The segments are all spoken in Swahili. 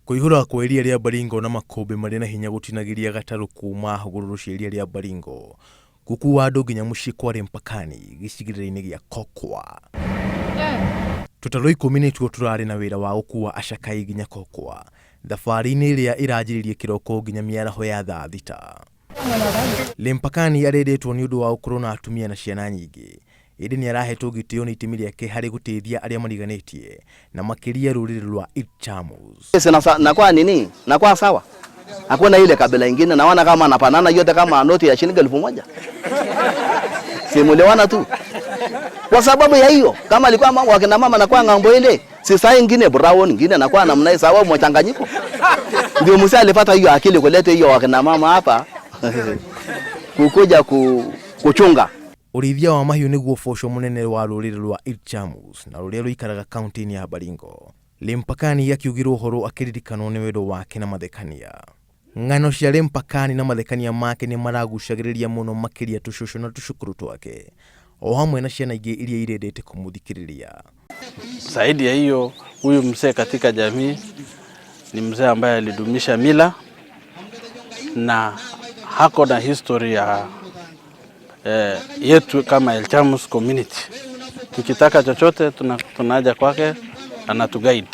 Kuihura kwa iria ria Baringo na Makombe marĩ na hinya gũtinagiria gatarũ kuma hũgũrũrũ cia iria ria Baringo gũkuua andũ nginya mũciĩ kwa Lempakani gĩcigĩrĩra-inĩ gĩa Kokwa. Tũtarũ 10 nĩtuo tũrarĩ na wĩra wa gũkuua Achakai nginya Kokwa, thabarĩ-inĩ ĩrĩa ĩranjĩrĩirie kĩroko nginya mĩaraho ya thaa 6. Lempakani arendetwo nĩ ũndũ wa gũkorwo na atumia na ciana nyingĩ, ĩndĩ nĩ arahetwo gĩtĩo nĩ itemi rĩake harĩ gũteithia arĩa mariganĩtie na makĩria rũrĩrĩ rwa Ilchamus. Nakuwa nini? Nakuwa sawa. Hakuna ile kabila ingine naona kama napanana yote kama noti ya shilingi 1000. Simuelewana tu. Kwa sababu ya hiyo, kama alikuwa mama wakina mama nakuwa ngambo ile, si saa nyingine brown nyingine nakuwa namna sawa mchanganyiko. Ndio Musa alipata hiyo akili kuleta hiyo wakina mama hapa kukuja kuchunga. Ũrĩithia wa mahiũ nĩguo boco mũnene wa rũrĩrĩ rwa Ilchamus na rũrĩa rũikaraga kaunti-inĩ ya Baringo. Lempakani akiugirwo ũhoro akĩririkanwo nĩ wendo wake na mathekania. Ng'ano cia Lempakani na mathekania make nĩ maragucagĩrĩria mũno makĩria tũcũcũ na tũcukuru twake, o hamwe na ciana ingĩ iria irendete kũmũthikĩrĩria. Zaidi ya hiyo, huyu mzee katika jamii ni mzee ambaye alidumisha mila na hako na history ya yetu kama Ilchamus community. Tukitaka chochote tunaja kwake, anatuguide.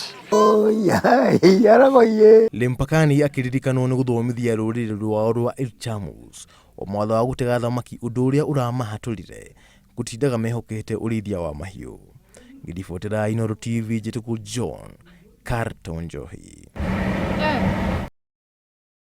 Lempakani akĩririkanwo nĩ gũthomithia rũrĩrĩ rwao rwa Ilchamus o mwatho wa gũtega thamaki, ũndũ ũrĩa ũramahatũrire gũtindaga mehokete ũrĩithia wa mahiũ. Ngĩribotera Inooro TV, njĩtĩkwo John Carton Njohi.